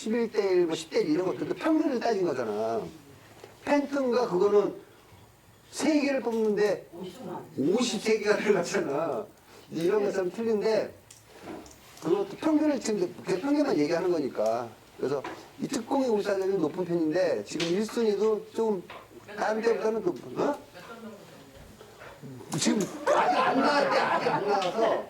11대 1, 뭐 10대 1 이런 것들도 평균을 따진 거잖아. 팬텀과 그거는 3개를 뽑는데 53개가 들어갔잖아. 이런 것처럼 틀린데 그것도 평균을 지금 그 평균만 얘기하는 거니까. 그래서 이 특공의 우수자율이 높은 편인데 지금 1순위도 좀 다른 때보다는 높은, 어? 지금 아직 안 나왔대. 아직 안 나와서.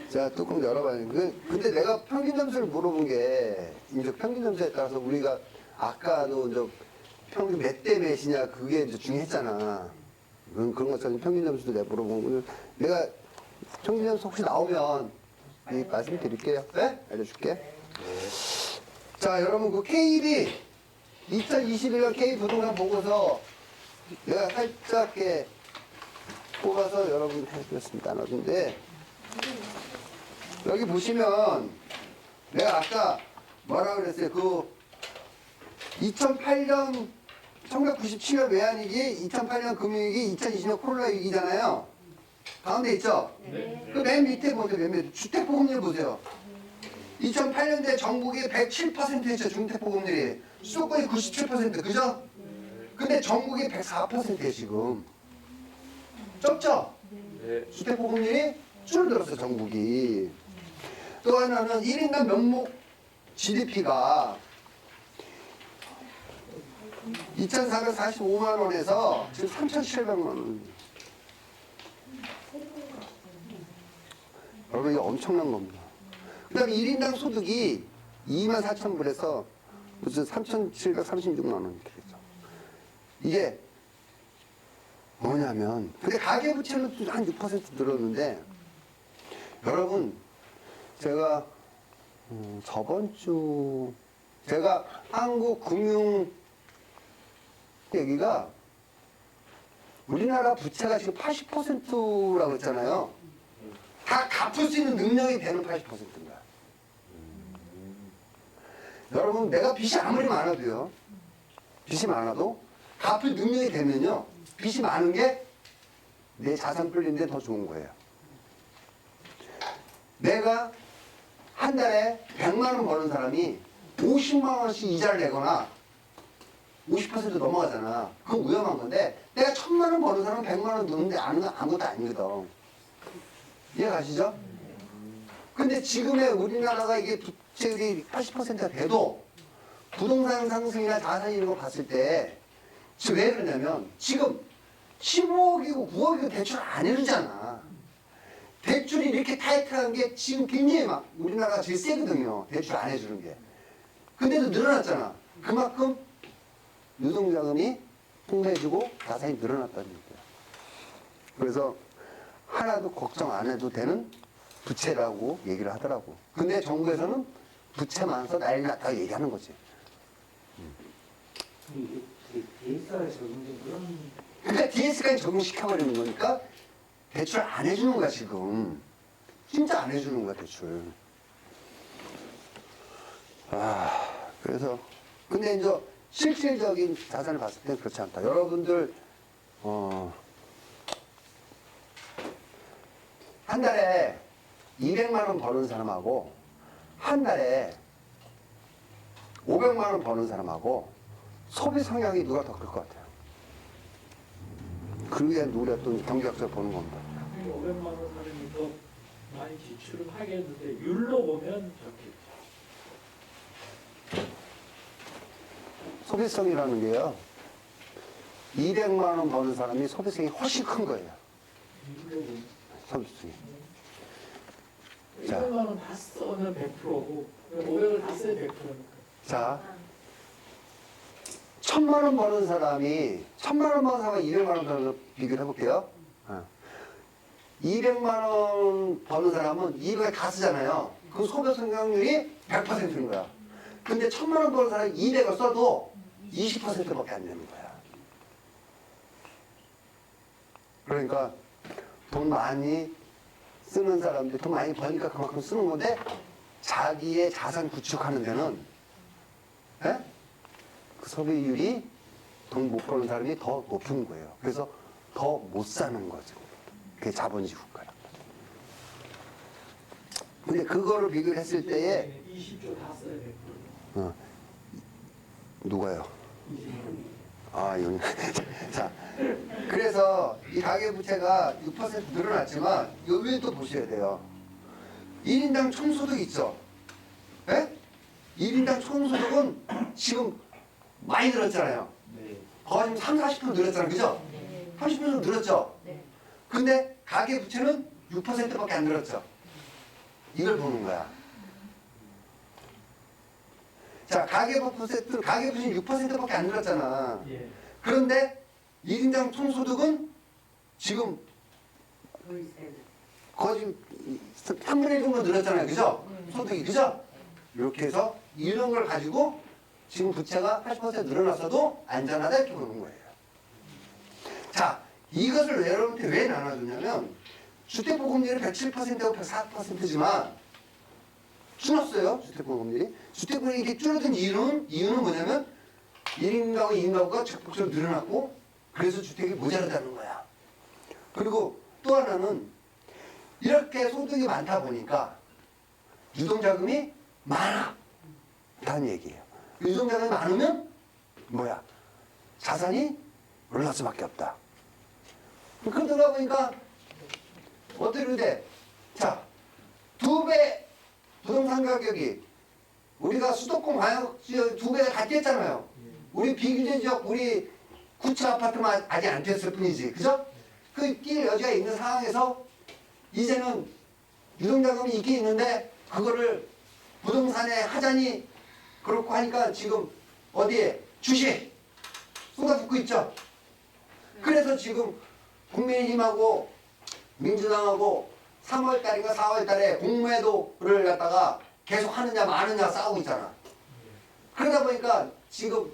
자, 뚜껑 열어봐요. 근데 내가 평균 점수를 물어본 게, 이제 평균 점수에 따라서 우리가 아까도 이제 평균 몇 대 몇이냐, 그게 이제 중요했잖아. 그런 것처럼 평균 점수도 내가 물어본 거. 내가 평균 점수 혹시 나오면 말씀드릴게요. 네? 알려줄게. 자, 여러분, 그 KB, 2021년 K 부동산 보고서 내가 살짝 뽑아서 여러분 해드렸습니다. 나는데, 여기 보시면 내가 아까 뭐라 그랬어요? 그 2008년 1997년 외환위기, 2008년 금융위기, 2020년 코로나 위기잖아요. 가운데 있죠? 네. 그 맨 밑에 보세요. 맨 밑에 주택보급률 보세요. 2008년대 전국이 107%였죠. 주택보급률이. 수도권이 97%. 그죠? 근데 전국이 104%예요. 지금. 적죠? 네. 주택보급률이 줄어들었어. 전국이. 또 하나는 1인당 명목 GDP가 2,445만 원에서 지금 3,700만 원. 여러분, 이게 엄청난 겁니다. 그 다음에 1인당 소득이 24,000불에서 무슨 3,736만 원 이렇게 되죠. 이게 뭐냐면, 근데 가계부채는 한 6% 늘었는데, 여러분, 제가 저번 주 제가 한국금융 얘기가 우리나라 부채가 지금 80%라고 했잖아요. 다 갚을 수 있는 능력이 되는 80%인 거야. 여러분, 내가 빚이 아무리 많아도요, 빚이 많아도 갚을 능력이 되면요, 빚이 많은 게 내 자산 불리는데 더 좋은 거예요. 내가 한 달에 100만 원 버는 사람이 50만 원씩 이자를 내거나 50% 넘어가잖아. 그건 위험한 건데, 내가 1,000만 원 버는 사람은 100만 원 넣는데 아무것도 아니거든. 이해 가시죠? 근데 지금의 우리나라가 이게 부채율이 80%가 돼도 부동산 상승이나 자산 이런 거 봤을 때, 지금 왜 그러냐면, 지금 15억이고 9억이고 대출 안 해주잖아. 대출이 이렇게 타이트한 게 지금 굉장히 막 우리나라가 제일 세거든요. 대출 안 해주는 게. 근데도 늘어났잖아. 그만큼 유동자금이 풍부해지고 자산이 늘어났다는 얘기야. 그래서 하나도 걱정 안 해도 되는 부채라고 얘기를 하더라고. 근데 정부에서는 부채 많아서 난리 났다고 얘기하는 거지. DSR에 적용된 그런. 그러니까 DS까지 적용시켜버리는 거니까 대출 안 해주는 거야, 지금. 진짜 안 해주는 거야, 대출. 그래서. 근데 이제 실질적인 자산을 봤을 땐 그렇지 않다. 여러분들, 한 달에 200만 원 버는 사람하고, 한 달에 500만 원 버는 사람하고, 소비 성향이 누가 더 클 것 같아요? 그게 우리가 또 경제학적으로 보는 겁니다. 500만 원 사람이 더 많이 지출을 하겠는데 율로 보면 적겠죠. 소비성이라는 게요, 200만 원 버는 사람이 소비성이 훨씬 큰 거예요. 율로 보면. 소비성이. 100만 원 다 써면 100%고 500을 다 써야 100%니까. 자, 1,000만 원 버는 사람이, 1,000만 원 버는 사람과 200만 원 버는 비교를 해볼게요. 200만 원 버는 사람은 200을 다 쓰잖아요. 그 소비 성장률이 100%인 거야. 근데 1,000만 원 버는 사람이 200을 써도 20%밖에 안 되는 거야. 그러니까 돈 많이 쓰는 사람들, 돈 많이 버니까 그만큼 쓰는 건데, 자기의 자산 구축하는 데는, 그 소비율이 돈 못 버는 사람이 더 높은 거예요. 그래서 더 못 사는 거죠. 그게 자본주의 국가란 말이에요. 근데 그거를 비교를 했을 때에 20조 다 써야 돼. 누가요? 20조. 아, 이건 자, 그래서 이 가계부채가 6% 늘어났지만 요 위에 또 보셔야 돼요. 1인당 총소득 있죠? 예? 1인당 총소득은 지금 많이 늘었잖아요. 네. 거의 30, 40% 늘었잖아요. 그죠? 30% 늘었죠? 근데 가계부채는 6%밖에 안 늘었죠. 이걸 보는 거야. 자, 가계부채는 6%밖에 안 늘었잖아. 예. 그런데 1인당 총소득은 지금 거의 3분의 1 정도 늘었잖아요. 그죠? 소득이. 그죠? 이렇게 해서 이런 걸 가지고 지금 부채가 80% 늘어났어도 안전하다 이렇게 보는 거예요. 자, 이것을 여러분한테 왜 나눠주냐면 주택보급률이 107%하고 104%지만 줄었어요. 주택보급률이. 주택보급률이 이렇게 줄어든 이유는 뭐냐면 1인 가구, 2인 가구가 적극적으로 늘어났고 그래서 주택이 모자라다는 거야. 그리고 또 하나는 이렇게 소득이 많다 보니까 유동자금이 많아. 다는 얘기예요. 유동자금이 많으면 뭐야? 자산이 올라갈 수밖에 없다. 그러다 보니까 어떻게 돼? 자, 2배 부동산 가격이 우리가 수도권 광역지역 2배가 다 뛰었잖아요. 우리 비규제 지역, 우리 구치 아파트만 아직 안 뛰었을 뿐이지. 그죠? 그 뛸 여지가 있는 상황에서 이제는 유동자금이 있긴 있는데 그거를 부동산에 하자니 그렇고 하니까 지금 어디에 주식 쏟아붓고 있죠. 그래서 지금 국민의힘하고 민주당하고 3월달인가 4월달에 공매도를 갖다가 계속 하느냐 마느냐 싸우고 있잖아. 그러다 보니까 지금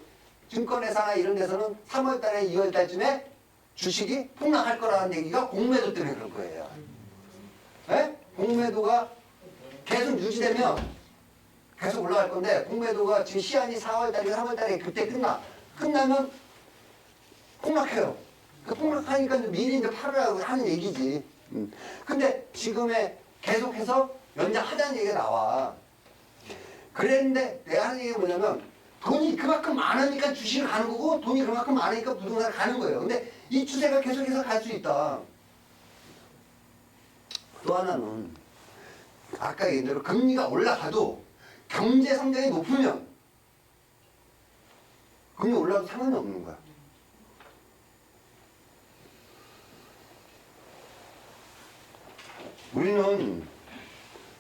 증권회사나 이런 데서는 3월달에 2월달쯤에 주식이 폭락할 거라는 얘기가 공매도 때문에 그럴 거예요. 네? 공매도가 계속 유지되면 계속 올라갈 건데 공매도가 지금 시한이 4월달이나 3월달에 그때 끝나면 폭락해요. 그 폭락하니까 미리 이제 팔으라고 하는 얘기지. 근데 지금에 계속해서 연장하자는 얘기가 나와. 그랬는데 내가 하는 얘기가 뭐냐면 돈이 그만큼 많으니까 주식을 가는 거고 돈이 그만큼 많으니까 부동산을 가는 거예요. 근데 이 추세가 계속해서 갈 수 있다. 또 하나는 아까 얘기한 대로 금리가 올라가도 경제 성장이 높으면 금리 올라도 상관이 없는 거야. 우리는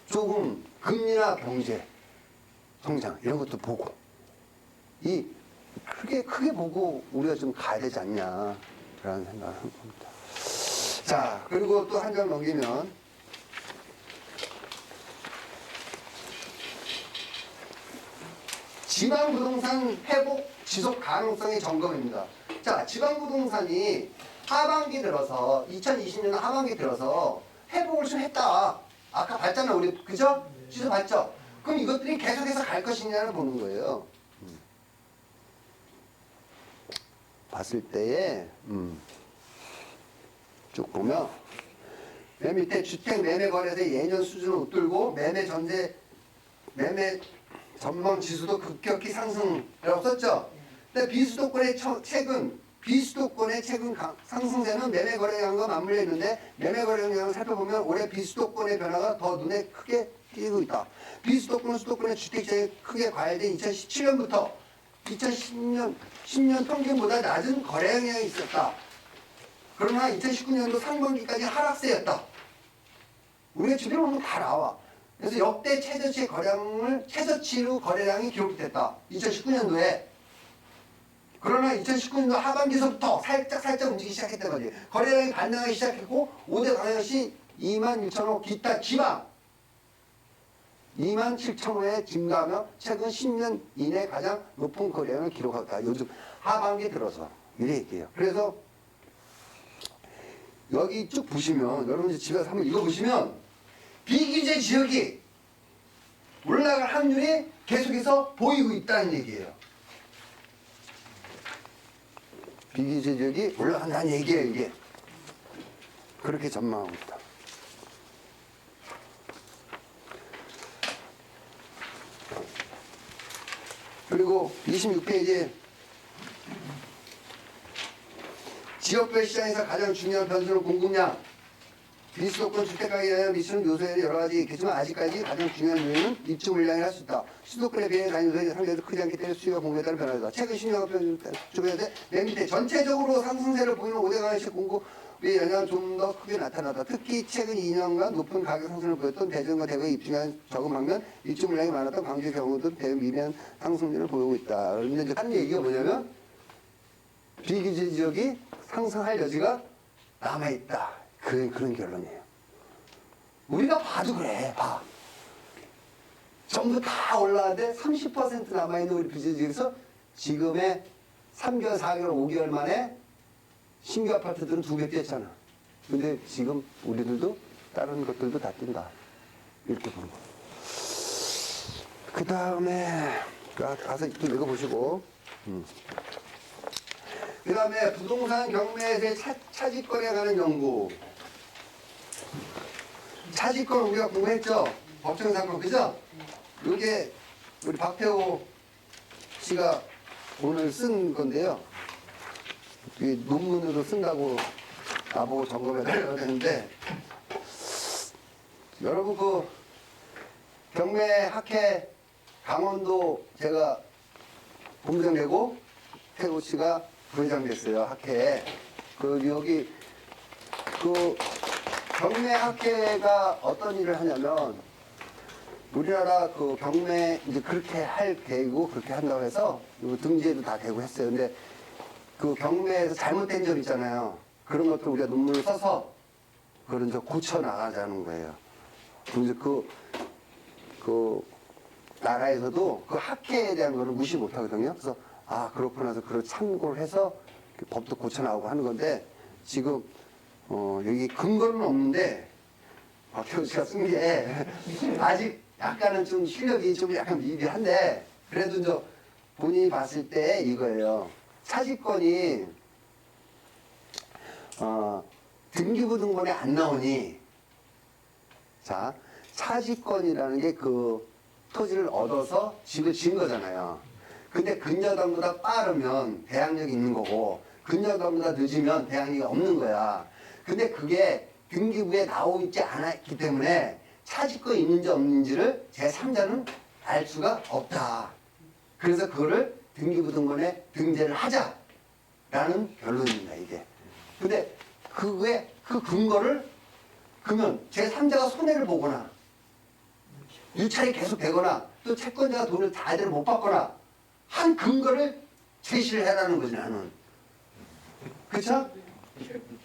조금 금리나 경제 성장 이런 것도 보고 크게 보고 우리가 좀 가야 되지 않냐라는 생각을 하는 겁니다. 자, 그리고 또 한 장 넘기면 지방부동산 회복 지속 가능성의 점검입니다. 자, 지방부동산이 하반기 들어서 2020년 하반기 들어서 회복을 좀 했다. 아까 봤잖아 우리. 그죠? 지수 봤죠? 그럼 이것들이 계속해서 갈 것이냐를 보는 거예요. 봤을 때에 쭉 보면 맨 밑에 주택 매매 거래세 예년 수준을 웃돌고 매매 전망 지수도 급격히 상승이라고 썼죠. 근데 비수도권의 최근 상승세는 매매 거래량과 맞물려 있는데 매매 거래량을 살펴보면 올해 비수도권의 변화가 더 눈에 크게 띄고 있다. 비수도권, 수도권의 주택시장이 크게 과열된 2017년부터 10년 평균보다 낮은 거래량이 있었다. 그러나 2019년도 상반기까지 하락세였다. 우리가 주변에 보면 다 나와. 그래서 역대 최저치로 거래량이 기록됐다. 2019년도에. 그러나 2019년도 하반기에서부터 살짝 움직이기 시작했단 말이에요. 거래량이 반등하기 시작했고 5대 광역시 26,000호 기타 지방 27,000호에 증가하며 최근 10년 이내 가장 높은 거래량을 기록했다. 요즘 하반기 들어서 이래 얘기해요. 그래서 여기 쭉 보시면 여러분 집에 가서 한번 읽어보시면 비규제 지역이 올라갈 확률이 계속해서 보이고 있다는 얘기예요. 비규제 지역이 올라간다는 얘기예요, 이게. 그렇게 전망하고 있다. 그리고 26페이지 지역별 시장에서 가장 중요한 변수는 공급량. 비수도권 주택가격에 의한 미치는 요소에는 여러 가지 있겠지만 아직까지 가장 중요한 요인은 입주 물량이라 할 수 있다. 수도권에 비해 다른 요소에 상대적으로 크지 않기 때문에 수요가 공급에 따른 변화다. 최근 10년 주변에 맨 밑에 전체적으로 상승세를 보이는 5대강의식 공급의 영향은 좀 더 크게 나타났다. 특히 최근 2년간 높은 가격 상승을 보였던 대전과 대구의 입주량이 적은 반면 입주 물량이 많았던 광주의 경우도 대우 미미한 상승률을 보이고 있다. 그런데 이제 하는 얘기가 뭐냐면 비규제 지역이 상승할 여지가 남아있다. 그런 결론이에요. 우리가 봐도 그래, 봐. 전부 다 올라가는데 30% 남아있는 우리 비주지역에서 지금의 3개월, 4개월, 5개월 만에 신규 아파트들은 2배 뛰었잖아. 근데 지금 우리들도 다른 것들도 다 뛴다. 이렇게 보는 거야. 그 다음에 가서 또 읽어보시고. 그 다음에 부동산 경매에서의 차지권에 관한 연구. 차지권 우리가 공부했죠? 법정 사건, 그죠? 이게 우리 박태호 씨가 오늘 쓴 건데요. 이게 논문으로 쓴다고 나보고 점검해달라고 했는데, 여러분 그 경매 학회 강원도 제가 본부장 되고 태호 씨가 부회장 됐어요, 학회에. 여기 경매 학회가 어떤 일을 하냐면, 우리나라 경매 이제 그렇게 할 계획이고 그렇게 한다고 해서 등재도 다 되고 했어요. 근데 경매에서 잘못된 점 있잖아요. 그런 것도 우리가 논문을 써서 그걸 이제 고쳐 나가자는 거예요. 이제 나라에서도 학회에 대한 거를 무시 못 하거든요. 그래서 그렇구나 해서 그걸 참고를 해서 법도 고쳐 나오고 하는 건데, 지금 여기 근거는 없는데 박태호 씨가 쓴 게 아직 약간은 좀 실력이 좀 약간 미비한데, 그래도 이제 본인이 봤을 때 이거예요. 차지권이 등기부등본에 안 나오니, 자, 차지권이라는 게 토지를 얻어서 집을 지은 거잖아요. 근데 근저당보다 빠르면 대항력이 있는 거고, 근저당보다 늦으면 대항력이 없는 거야. 근데 그게 등기부에 나오고 있지 않았기 때문에 차지권이 있는지 없는지를 제3자는 알 수가 없다. 그래서 그거를 등기부등본에 등재를 하자라는 결론입니다, 이게. 근데 그 근거를 그러면 제3자가 손해를 보거나 유찰이 계속 되거나 또 채권자가 돈을 제대로 못 받거나 한 근거를 제시를 해라는 거지, 나는. 그쵸?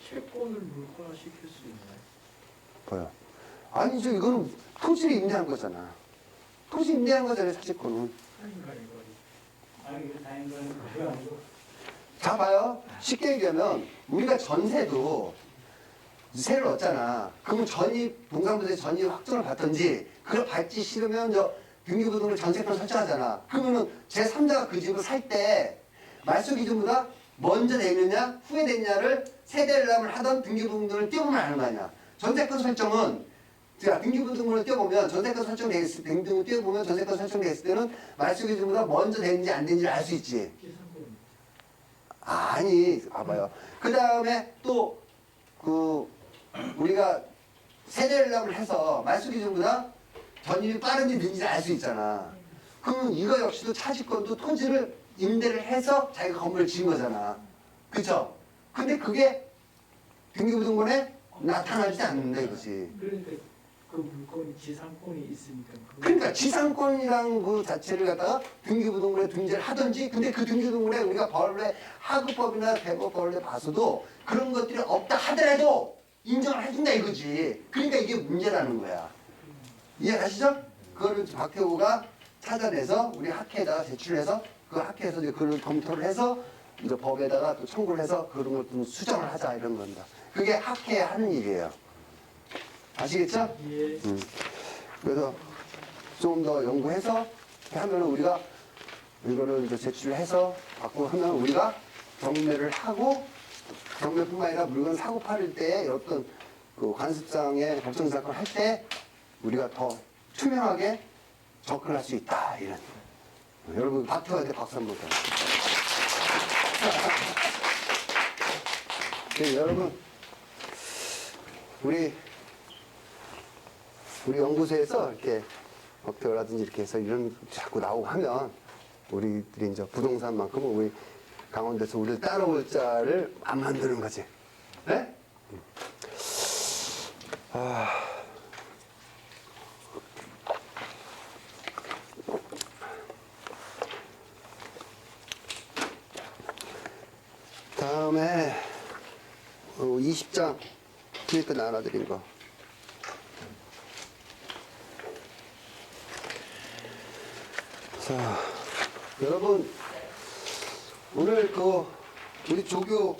채권을 물권화시킬 수 있나요? 뭐요? 아니죠. 이거는 토지를 임대한 거잖아. 토지 임대한 거잖아요, 차지권은. 자, 봐요. 쉽게 얘기하면 우리가 전세도 세를 얻잖아. 그러면 동사무소에 전입 확정을 받든지, 그걸 받기 싫으면 등기부등본 전세권 설정하잖아. 그러면은 제3자가 그 집을 살 때 말소 기준보다 먼저 내느냐 후에 내느냐를 세대를 하던 등기부등본을 띄워보면 아는 거 아니야. 전세권 설정은 등기부등본을 띄워보면 전세권 설정돼 있을 때, 등기부등본을 띄워보면 전세권 설정돼 있을 때는 말소 기준보다 먼저 되는지 안 되는지를 알 수 있지. 아니, 봐봐요. 그 다음에 또 우리가 세대를 해서 말소 기준보다 전입이 빠른지 늦은지 알 수 있잖아. 그러면 이거 역시도 차지권도 토지를 임대를 해서 자기가 건물을 지은 거잖아. 그쵸? 근데 그게 등기부등본에 나타나지 않는다, 이거지. 그러니까 그 물건이 지상권이 있으니까. 그러니까 지상권이라는 그 자체를 갖다가 등기부등본에 등재를 하든지, 근데 그 등기부등본에 우리가 벌레 하급법이나 대법벌레 봐서도 그런 것들이 없다 하더라도 인정을 해준다, 이거지. 그러니까 이게 문제라는 거야. 이해가시죠? 그거를 박태호가 찾아내서 우리 학회에다가 제출해서 그 학회에서 이제 그걸 검토를 해서 이제 법에다가 또 청구를 해서 그런 걸 좀 수정을 하자, 이런 겁니다. 그게 학회에 하는 일이에요. 아시겠죠? 예. 그래서 좀 더 연구해서 이렇게 하면은 우리가 이거를 이제 제출을 해서 받고 하면 우리가 경매를 하고, 경매뿐만 아니라 물건 사고 팔을 때의 어떤 그 관습상의 법정 사건 할 때 우리가 더 투명하게 접근할 수 있다. 이런. 여러분 박태환한테 박수 한번 더. 네, 여러분 우리 연구소에서 이렇게 박태환라든지 이렇게 해서 이런 자꾸 나오고 하면 우리들이 이제 부동산만큼은 우리 강원도에서 우리를 따라올 자를 안 만드는 거지. 네? 다음에 20장 뒤에 또 나눠드린 거. 자, 여러분 오늘 우리 조교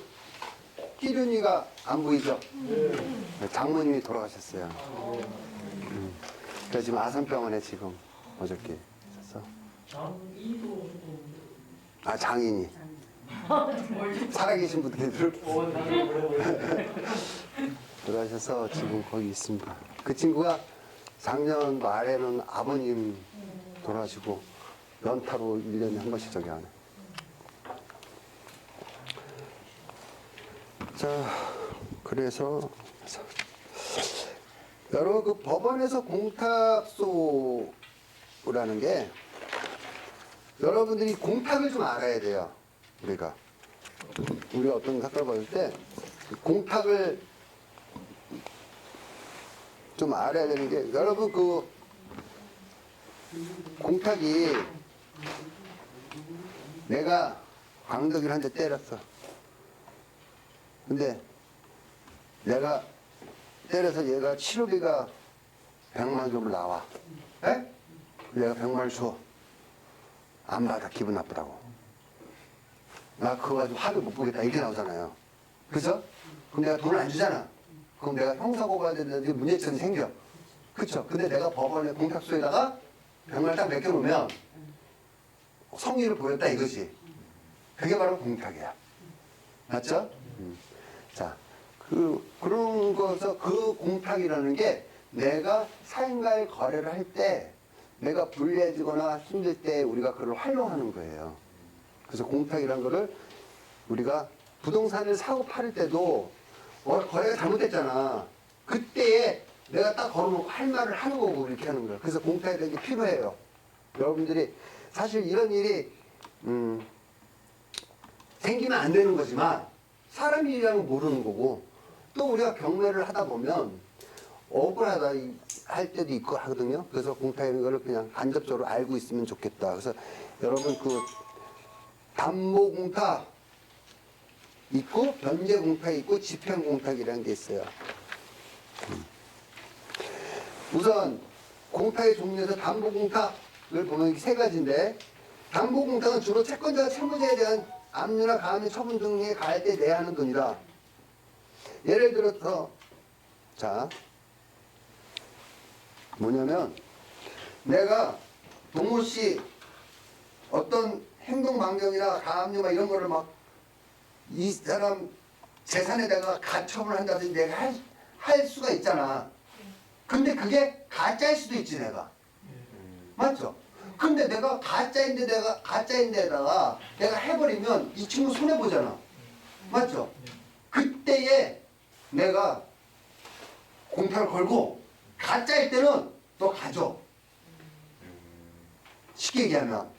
끼륜이가 안 보이죠? 장모님이 돌아가셨어요. 그래서 지금 아산병원에 지금 어저께 있었어. 장이도 아, 장인이. 살아계신 분들이 돌아가셔서 지금 거기 있습니다. 그 친구가 작년 말에는 아버님 돌아가시고 연타로 1년에 한 번씩 저기 하네. 자, 그래서 여러분 그 법원에서 공탁소라는 게 여러분들이 공탁을 좀 알아야 돼요. 우리가 어떤 사건을 받을 때 공탁을 좀 알아야 되는 게 여러분 그 공탁이 내가 광덕이를 한 대 때렸어. 근데 내가 때려서 얘가 치료비가 100만 원 정도 나와. 에? 내가 100만 원 줘. 안 받아. 기분 나쁘다고. 나 그거 가지고 화를 못 보겠다. 이렇게 나오잖아요. 그죠? 그럼 내가 돈을 안 주잖아. 그럼 내가 형사고발에 대한 문제점이 생겨. 그쵸? 근데 내가 법원에 공탁소에다가 100만 원 딱 맡겨놓으면 성의를 보였다 이거지. 그게 바로 공탁이야. 맞죠? 자, 그런 거서 그 공탁이라는 게 내가 사인과의 거래를 할 때 내가 불리해지거나 힘들 때 우리가 그걸 활용하는 거예요. 그래서 공탁이라는 거를 우리가 부동산을 사고 팔을 때도 거래가 잘못됐잖아. 그때에 내가 딱 걸어놓고 할 말을 하는 거고 이렇게 하는 거예요. 그래서 공탁이라는 게 필요해요. 여러분들이 사실 이런 일이 생기면 안 되는 거지만 사람 일이라는 건 모르는 거고 또 우리가 경매를 하다 보면 억울하다 할 때도 있고 하거든요. 그래서 공탁이라는 거를 그냥 간접적으로 알고 있으면 좋겠다. 그래서 여러분 그 담보 공탁 있고 변제 공탁이 있고 집행 공탁이라는 게 있어요. 우선 공탁의 종류에서 담보 공탁을 보면 이게 세 가지인데 담보 공탁은 주로 채권자가 채무자에 대한 압류나 가압류 처분 등에 가할 때 내야 하는 돈이다. 예를 들어서 자 뭐냐면 내가 동호 씨 어떤 행동 반경이나 가압류 막 이런 거를 막 이 사람 재산에다가 가처분을 한다든지 내가 할 수가 있잖아. 근데 그게 가짜일 수도 있지 내가. 맞죠? 근데 내가 가짜인데다가 내가 해버리면 이 친구 손해보잖아. 맞죠? 그때에 내가 공탁을 걸고 가짜일 때는 너 가져. 쉽게 얘기하면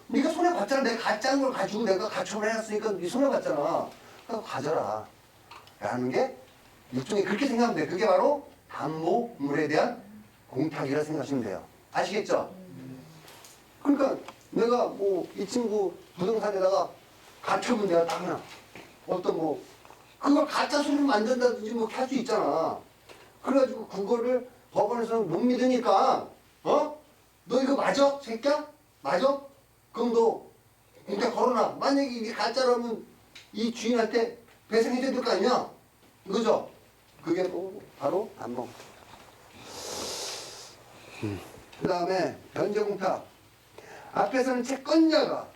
네가 손해봤잖아. 내가 가짜인 걸 가지고 내가 가처분을 해놨으니까 네 손해봤잖아. 그러니까 가져라 라는 게 일종의 그렇게 생각하면 돼. 그게 바로 담보물에 대한 공탁이라 생각하시면 돼요. 아시겠죠? 그러니까 내가 뭐 이 친구 부동산에다가 가처분 내가 딱 하나 어떤 뭐 그걸 가짜 소리를 만든다든지 뭐 할 수 있잖아. 그래가지고 그거를 법원에서는 못 믿으니까 너 이거 맞아? 새끼야? 맞아? 그럼 너 공탁 걸어놔. 만약에 이게 가짜라면 이 주인한테 배상해줘야 될 거 아니야? 그죠? 그게 바로 담보. 그 다음에 변제공탁. 앞에서는 채권자가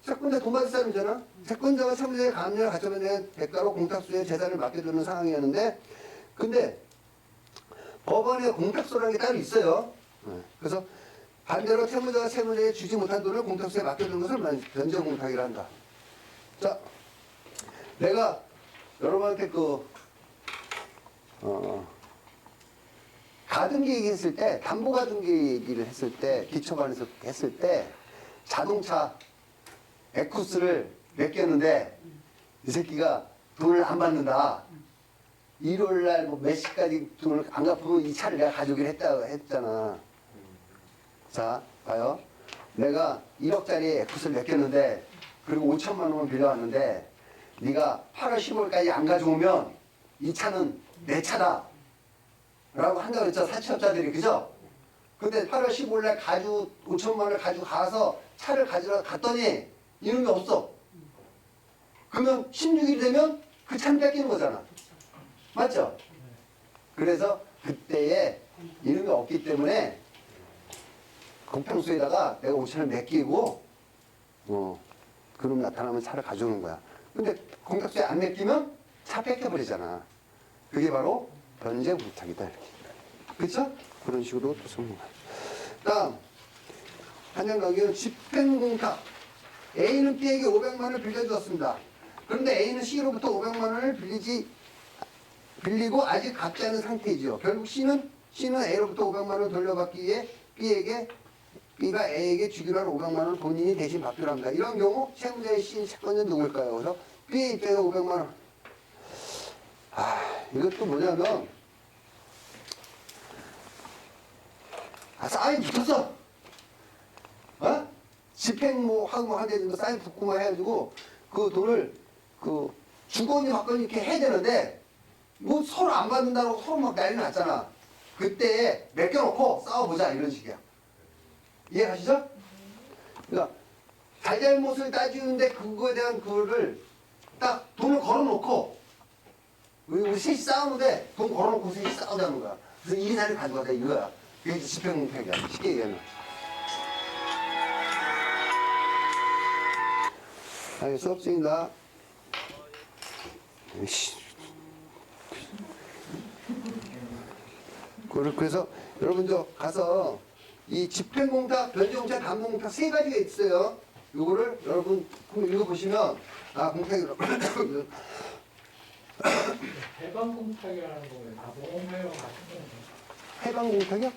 채권자 돈 받을 사람이잖아. 채권자가 채무자의 감정을 가처분에 대한 대가로 공탁소에 재산을 맡겨두는 상황이었는데, 근데 법원에 공탁소라는 게 따로 있어요. 그래서 반대로 채무자가 채무자에 주지 못한 돈을 공탁소에 맡겨두는 것을 변제공탁이라 한다. 자, 내가 여러분한테 가등기 얘기했을 때, 담보가등기 얘기를 했을 때, 기초반에서 했을 때, 자동차 에쿠스를 맡겼는데, 이 새끼가 돈을 안 받는다. 일요일날 뭐 몇 시까지 돈을 안 갚으면 이 차를 내가 가져오기로 했잖아. 자, 봐요. 내가 1억짜리 에쿠스를 맡겼는데, 그리고 5천만 원을 빌려왔는데, 네가 8월 15일까지 안 가져오면 이 차는 내 차다. 라고 한다고 그랬죠. 사채업자들이. 그죠? 근데 8월 15일날 5천만 원을 가지고 가서 차를 가지러 갔더니 이놈이 없어. 그러면 16일 되면 그 차는 뺏기는 거잖아. 맞죠? 그래서 그때에 이름이 없기 때문에 공평소에다가 내가 5천을 맡기고 그놈 나타나면 차를 가져오는 거야. 근데 공탁소에 안 맡기면 차 뺏겨버리잖아. 그게 바로 변제공탁이다. 이렇게. 그쵸? 그런 식으로 또 쓰는 거야. 다음 한정강의는 집행공탁. A는 B에게 500만 원을 빌려주었습니다. 그런데 A는 C로부터 500만 원을 빌리고 아직 갚지 않은 상태이죠. 결국 C는 A로부터 500만 원을 돌려받기 위해 B가 A에게 주기로 한 500만 원을 본인이 대신 받기로 합니다. 이런 경우 채무자의 C 채권자는 누굴까요? 그래서 B의 입장에서 500만 원. 이것도 뭐냐면 사인 붙었어. 집행 하고 하는데 사인 붙고만 해가지고 그 돈을 주거니 받거니 이렇게 해야 되는데 뭐 서로 안 받는다고 서로 막 난리 났잖아. 그때 맡겨놓고 싸워보자 이런 식이야. 이해가시죠? 그러니까 잘잘못을 따지는데 그거에 대한 그거를 딱 돈을 걸어놓고 우리 셋이 싸우는데 돈 걸어놓고 셋이 싸우자는 거야. 그래서 이 자리를 가져가자 이거야. 그게 집행공탁이야. 쉽게 얘기하면. 수업 중입니다. 그래서 여러분 가서 이 집행공탁, 변제공탁, 담보공탁 세 가지가 있어요. 이거를 여러분 한번 읽어보시면 공탁이라고. 해방공탁이라는 거는 다 보험회와 같은 거예요. 해방공탁이요?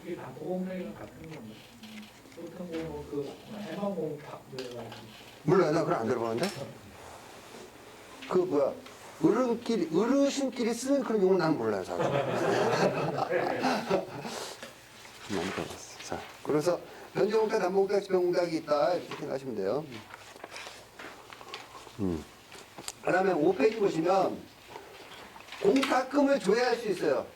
이게 다 보험회랑 같은 건데. 보통 그 해방공탁 몰라요. 나 그걸 안 들어봤는데. 어르신끼리 쓰는 그런 용어는 난 몰라요. 잘. 많이 들어봤어. 자, 그래서 변제공탁, 담보공탁, 집행공탁이 있다 이렇게 생각하시면 돼요. 그 다음에 5페이지 보시면 공탁금을 조회할 수 있어요.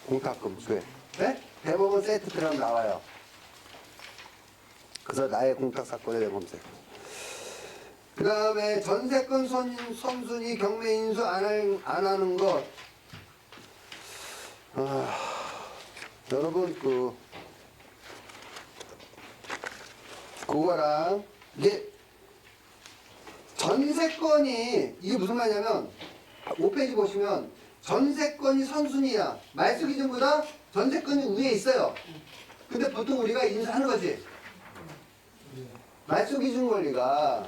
공탁금 조회. 네? 대법원 세트 들어가면 나와요. 그래서 나의 공탁 사건에 대한 검색. 그 다음에 전세권 선순위 경매 인수 안 하는 것. 여러분 그거랑 이게 전세권이 이게 무슨 말이냐면 5페이지 보시면 전세권이 선순위야. 말소 기준보다 전세권이 위에 있어요. 근데 보통 우리가 인수하는 거지. 말소 기준 권리가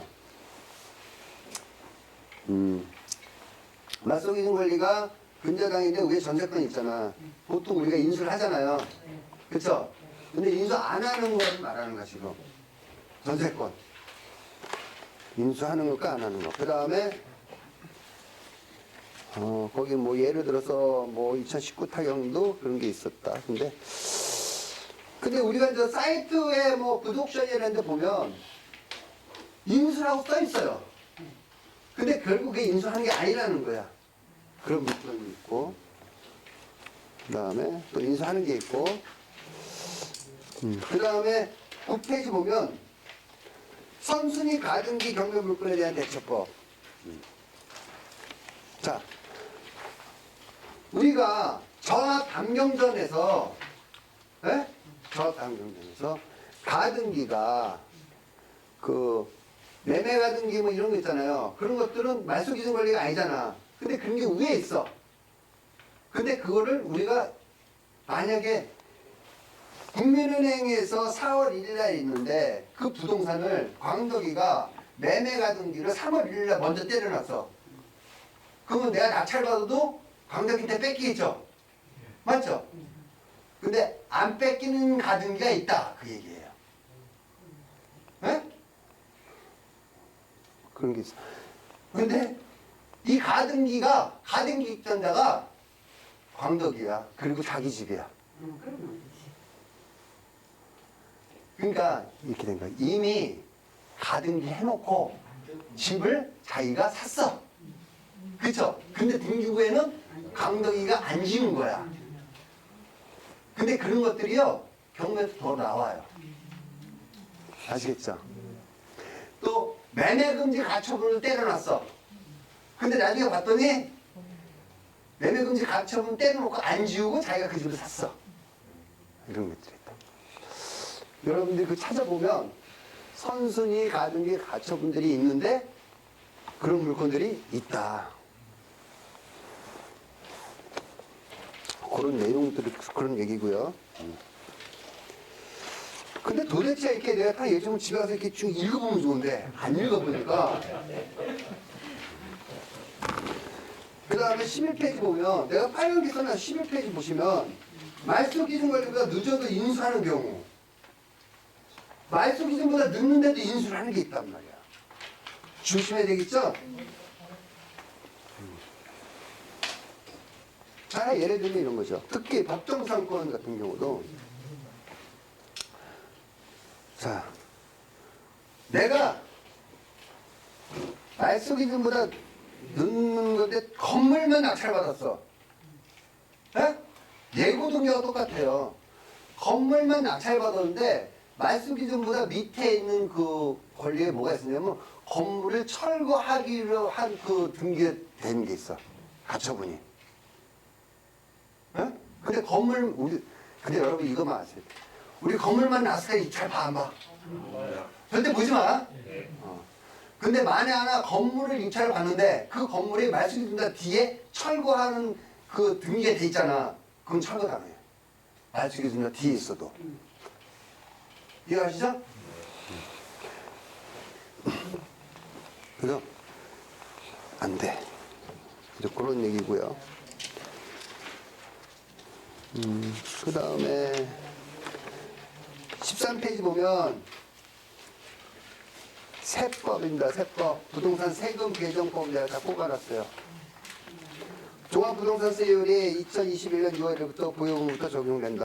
말소 기준 권리가 근저당인데 위에 전세권이 있잖아. 보통 우리가 인수를 하잖아요. 그쵸? 근데 인수 안 하는 거를 말하는 거야 지금. 전세권 인수하는 것과 안 하는 거. 그 다음에 거기 뭐 예를 들어서 뭐 2019 타경도 그런 게 있었다. 근데 우리가 이제 사이트에 뭐 구독션이라는 데 보면 인수라고 써 있어요. 근데 결국 그게 인수하는 게 아니라는 거야. 그런 물건이 있고, 그 다음에 또 인수하는 게 있고, 그 다음에 9페이지 보면 선순위 가등기 경매 물건에 대한 대처법. 자, 우리가 저합 당경전에서 저합 당경전에서 가등기가 그 매매 가등기 뭐 이런 거 있잖아요. 그런 것들은 말소 기준 권리가 아니잖아. 근데 그런 게 위에 있어. 근데 그거를 우리가 만약에 국민은행에서 4월 1일 날 있는데 그 부동산을 광덕이가 매매 가등기를 3월 1일 날 먼저 때려놨어. 그러면 내가 낙찰받아도 광덕이한테 뺏기겠죠? 맞죠? 근데 안 뺏기는 가등기가 있다. 그 얘기예요. 에? 그런 게 있어. 근데 이 가등기가, 가등기 입전자가 광덕이야. 그리고 자기 집이야. 그러면 안 되지. 그러니까 이렇게 된 거야. 이미 가등기 해놓고 집을 자기가 샀어. 그쵸? 근데 등기부에는 광덕이가 안 지은 거야. 근데 그런 것들이요, 경매에서 더 나와요. 아시겠죠? 또 매매금지 가처분을 때려놨어. 근데 나중에 봤더니 매매금지 가처분 때려놓고 안 지우고 자기가 그 집을 샀어. 이런 것들이 있다. 여러분들이 그 찾아보면 선순위 가등기 가처분들이 있는데 그런 물건들이 있다. 그런 내용들이 그런 얘기고요. 근데 도대체 이렇게 내가 딱 예전에 집에 가서 이렇게 쭉 읽어보면 좋은데 안 읽어보니까 그 다음에 11페이지 보면 내가 빨간 게 써놔서 11페이지 보시면 말소 기준 관리보다 늦어도 인수하는 경우 말소 기준보다 늦는데도 인수를 하는 게 있단 말이야. 조심해야 되겠죠? 자, 예를 들면 이런 거죠. 특히 법정상권 같은 경우도 자, 내가 말소 기준보다 늦는 건데 건물만 낙찰받았어. 에? 예고 등기가 똑같아요. 건물만 낙찰받았는데 말소 기준보다 밑에 있는 그 권리에 뭐가 있었냐면 건물을 철거하기로 한 그 등기가 된 게 있어. 가처분이. 에? 근데 근데 여러분 이거만 아세요. 우리 건물만 났을 때 잘 봐, 안 봐? 절대 보지 마. 근데 만에 하나 건물을 입찰을 받는데 그 건물이 말소기준보다 뒤에 철거하는 그 등기가 돼 있잖아. 그건 철거 당해요. 말소기준보다 뒤에 있어도. 이해하시죠? 그래서 안 돼. 이제 그런 얘기고요. 그 다음에 13페이지 보면 세법입니다. 세법. 부동산 세금 개정법 내가 다 뽑아놨어요. 종합부동산세율이 2021년 6월부터 보유금부터 적용된다.